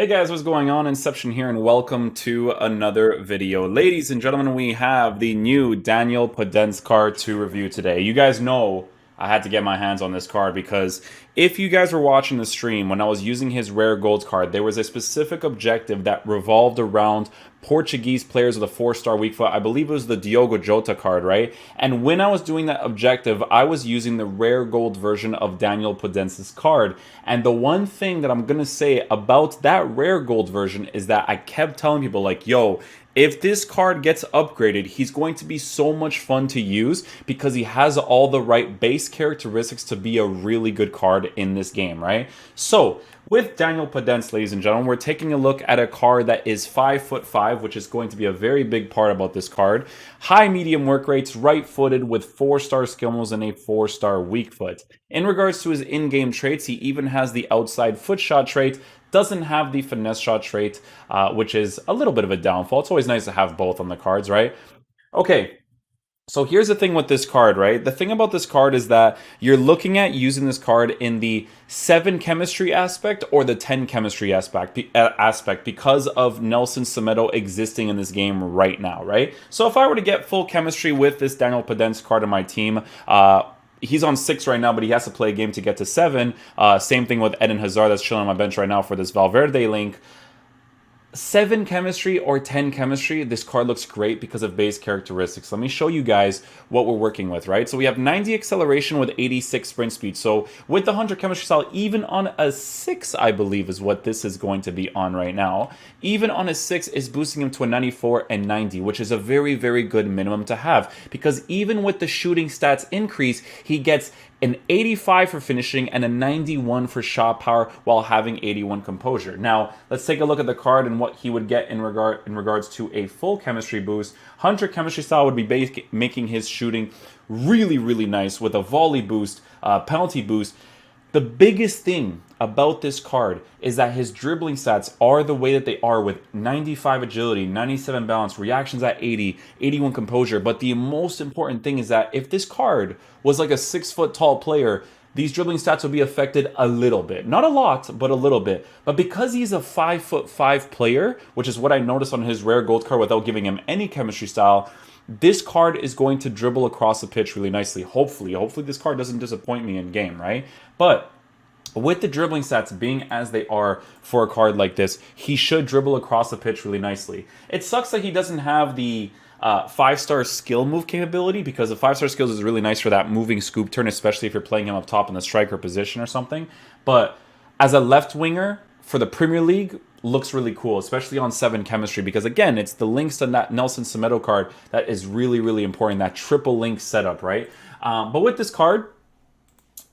Hey guys, what's going on? Inception here, and welcome to another video. Ladies and gentlemen, we have the new Daniel Podence card to review today. You guys know I had to get my hands on this card because if you guys were watching the stream when I was using his rare gold card, there was a specific objective that revolved around Portuguese players with a 4-star weak foot. I believe it was the Diogo Jota card, right? And when I was doing that objective, I was using the rare gold version of Daniel Podence's card. And the one thing that I'm going to say about that rare gold version is that I kept telling people like, yo, if this card gets upgraded, he's going to be so much fun to use because he has all the right base characteristics to be a really good card in this game, right? So, with Daniel Podence, ladies and gentlemen, we're taking a look at a card that is 5'5", which is going to be a very big part about this card. High medium work rates, right-footed with 4-star skill moves and a 4-star weak foot. In regards to his in-game traits, he even has the outside foot shot trait, doesn't have the finesse shot trait, which is a little bit of a downfall. It's always nice to have both on the cards, right? Okay, so here's the thing with this card, right? The thing about this card is that you're looking at using this card in the 7 chemistry aspect or the 10 chemistry aspect because of Nelson Semedo existing in this game right now, right? So if I were to get full chemistry with this Daniel Podence card in my team, he's on 6 right now, but he has to play a game to get to 7. Same thing with Eden Hazard that's chilling on my bench right now for this Valverde link. 7 chemistry or 10 chemistry, this card looks great because of base characteristics. Let me show you guys what we're working with, right? So we have 90 acceleration with 86 sprint speed. So with the 100 chemistry style, even on a 6, I believe is what this is going to be on right now. Even on a 6 is boosting him to a 94 and 90, which is a very, very good minimum to have. Because even with the shooting stats increase, he gets an 85 for finishing and a 91 for shot power while having 81 composure. Now, let's take a look at the card and what he would get in regards to a full chemistry boost. 100 chemistry style would be making his shooting really, really nice with a volley boost, penalty boost. The biggest thing about this card is that his dribbling stats are the way that they are with 95 agility, 97 balance, reactions at 80, 81 composure. But the most important thing is that if this card was like a 6-foot tall player, these dribbling stats would be affected a little bit. Not a lot, but a little bit. But because he's a 5'5" player, which is what I noticed on his rare gold card without giving him any chemistry style, this card is going to dribble across the pitch really nicely. Hopefully this card doesn't disappoint me in game, right? But with the dribbling stats being as they are for a card like this, he should dribble across the pitch really nicely. It sucks that he doesn't have the 5-star skill move capability because the 5-star skills is really nice for that moving scoop turn, especially if you're playing him up top in the striker position or something. But as a left winger for the Premier League, looks really cool, especially on 7 chemistry, because again, it's the links to that Nelson Semedo card that is really, really important, that triple link setup, right? But with this card,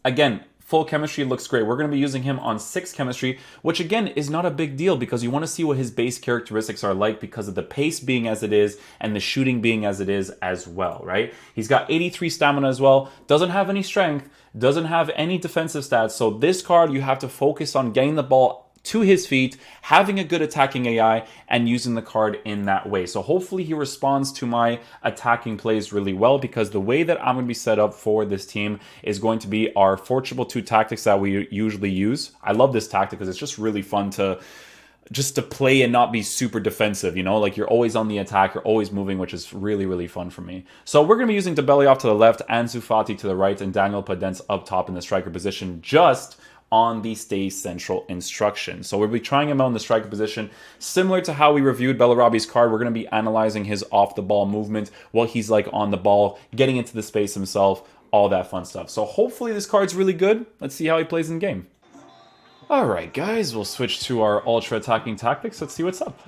again, full chemistry looks great. We're going to be using him on 6 chemistry, which again is not a big deal because you want to see what his base characteristics are like because of the pace being as it is and the shooting being as it is as well, right? He's got 83 stamina as well, doesn't have any strength, doesn't have any defensive stats. So this card, you have to focus on getting the ball to his feet, having a good attacking AI, and using the card in that way. So hopefully he responds to my attacking plays really well because the way that I'm going to be set up for this team is going to be our 4-2 tactics that we usually use. I love this tactic because it's just really fun to play and not be super defensive, you know, like you're always on the attack, you're always moving, which is really, really fun for me. So we're going to be using Debelioff to the left, Ansu Fati to the right, and Daniel Podence up top in the striker position, just on the stay central instruction. So we'll be trying him out in the striker position. Similar to how we reviewed Bellarabi's card, we're going to be analyzing his off-the-ball movement, what he's like on the ball, getting into the space himself, all that fun stuff. So hopefully this card's really good. Let's see how he plays in game. Alright guys, we'll switch to our ultra attacking tactics. Let's see what's up.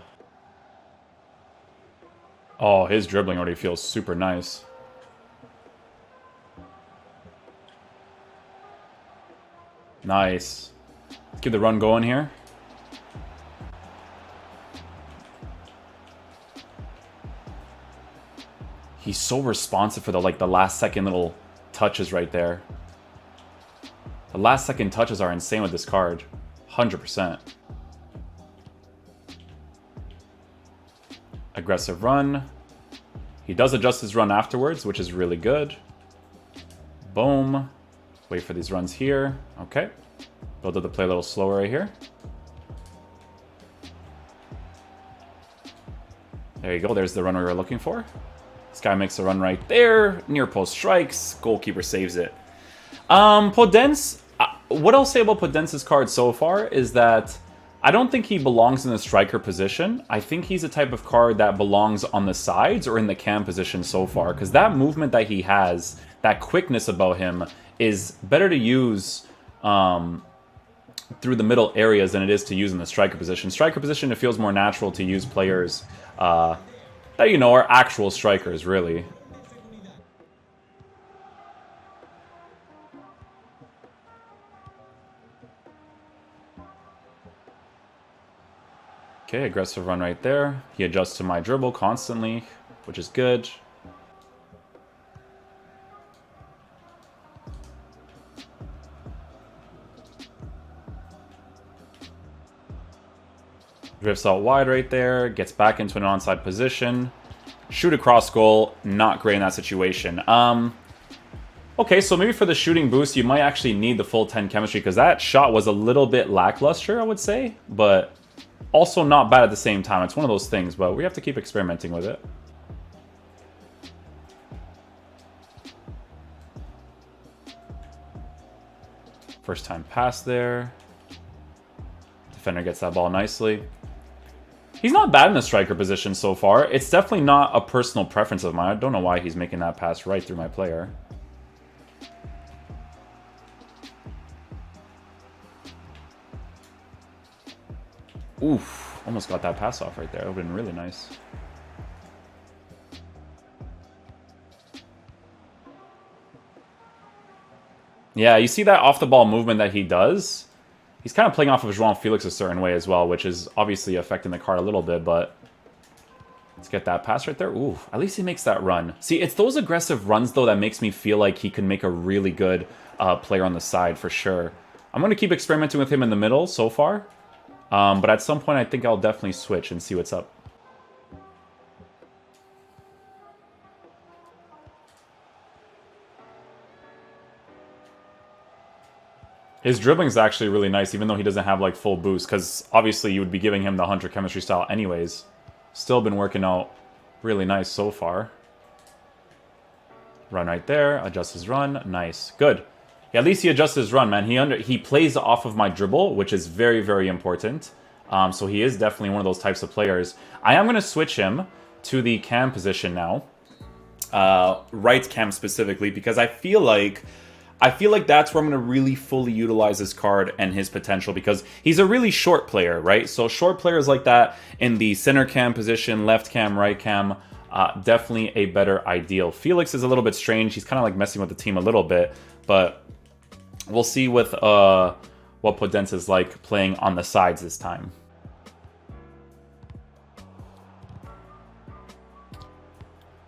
Oh, his dribbling already feels super nice. Nice. Let's get the run going here. He's so responsive for the last second little touches right there. The last second touches are insane with this card. 100%. Aggressive run. He does adjust his run afterwards, which is really good. Boom. Wait for these runs here. Okay. Build up the play a little slower right here. There you go. There's the run we were looking for. This guy makes a run right there. Near post strikes. Goalkeeper saves it. Podence, what I'll say about Podence's card so far is that I don't think he belongs in the striker position. I think he's a type of card that belongs on the sides or in the cam position so far. Because that movement that he has, that quickness about him, is better to use through the middle areas than it is to use in the striker position. Striker position, it feels more natural to use players that, you know, are actual strikers, really. Okay, aggressive run right there. He adjusts to my dribble constantly, which is good. Drifts out wide right there, gets back into an onside position. Shoot across goal, not great in that situation. Okay, so maybe for the shooting boost, you might actually need the full 10 chemistry, because that shot was a little bit lackluster, I would say. But also not bad at the same time. It's one of those things, but we have to keep experimenting with it. First time pass there. Defender gets that ball nicely. He's not bad in the striker position so far. It's definitely not a personal preference of mine. I don't know why he's making that pass right through my player. Oof, almost got that pass off right there. That would have been really nice. Yeah, you see that off-the-ball movement that he does? He's kind of playing off of João Felix a certain way as well, which is obviously affecting the card a little bit, but let's get that pass right there. Ooh, at least he makes that run. See, it's those aggressive runs, though, that makes me feel like he can make a really good player on the side for sure. I'm going to keep experimenting with him in the middle so far, but at some point I think I'll definitely switch and see what's up. His dribbling is actually really nice, even though he doesn't have like full boost, because obviously you would be giving him the Hunter chemistry style anyways. Still been working out really nice so far. Run right there, adjusts his run, nice, good. Yeah, at least he adjusts his run, man. He plays off of my dribble, which is very, very important. So he is definitely one of those types of players. I am going to switch him to the cam position now. Right cam specifically, because I feel like that's where I'm going to really fully utilize this card and his potential, because he's a really short player, right? So short players like that in the center cam position, left cam, right cam, definitely a better ideal. Felix is a little bit strange. He's kind of like messing with the team a little bit, but we'll see with what Podence is like playing on the sides this time.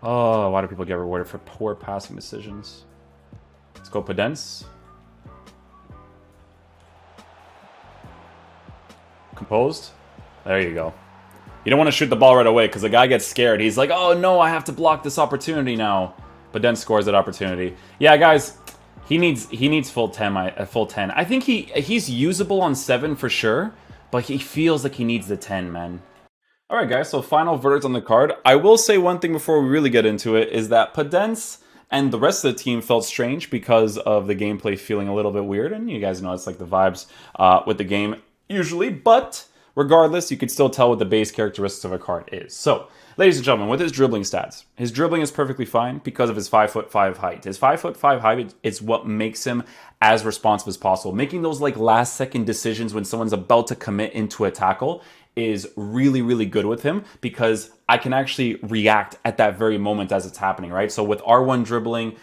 Oh, why do people get rewarded for poor passing decisions? Let's go Podence. Composed. There you go. You don't want to shoot the ball right away because the guy gets scared. He's like, oh no, I have to block this opportunity now. Podence scores that opportunity. Yeah, guys, he needs full 10. Full 10. I think he's usable on 7 for sure, but he feels like he needs the 10, man. Alright guys, so final verdict on the card. I will say one thing before we really get into it, is that Podence and the rest of the team felt strange because of the gameplay feeling a little bit weird, and you guys know it's like the vibes with the game usually, but regardless, you can still tell what the base characteristics of a card is. So, ladies and gentlemen, with his dribbling stats, his dribbling is perfectly fine because of his 5'5" height. His 5'5" height is what makes him as responsive as possible. Making those like last second decisions when someone's about to commit into a tackle is really, really good with him, because I can actually react at that very moment as it's happening, right? So with R1 dribbling,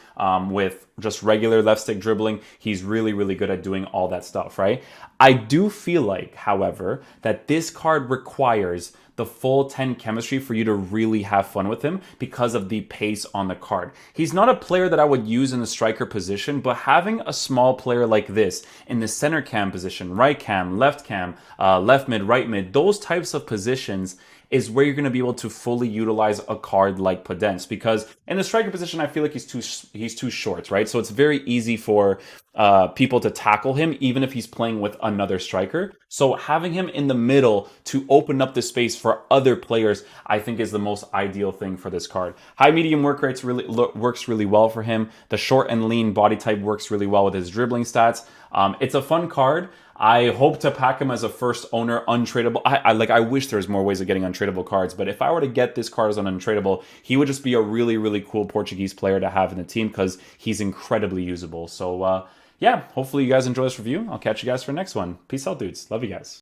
with just regular left stick dribbling, he's really, really good at doing all that stuff, right? I do feel like, however, that this card requires the full 10 chemistry for you to really have fun with him because of the pace on the card. He's not a player that I would use in the striker position, but having a small player like this in the center cam position, right cam, left mid, right mid, those types of positions is where you're going to be able to fully utilize a card like Podence, because in the striker position, I feel like he's too short, right? So it's very easy for people to tackle him, even if he's playing with another striker. So having him in the middle to open up the space for other players, I think is the most ideal thing for this card. High medium work rates works really well for him. The short and lean body type works really well with his dribbling stats. It's a fun card. I hope to pack him as a first owner untradeable. I wish there was more ways of getting untradeable cards, but if I were to get this card as an untradeable, he would just be a really, really cool Portuguese player to have in the team because he's incredibly usable. So yeah, hopefully you guys enjoy this review. I'll catch you guys for the next one. Peace out, dudes. Love you guys.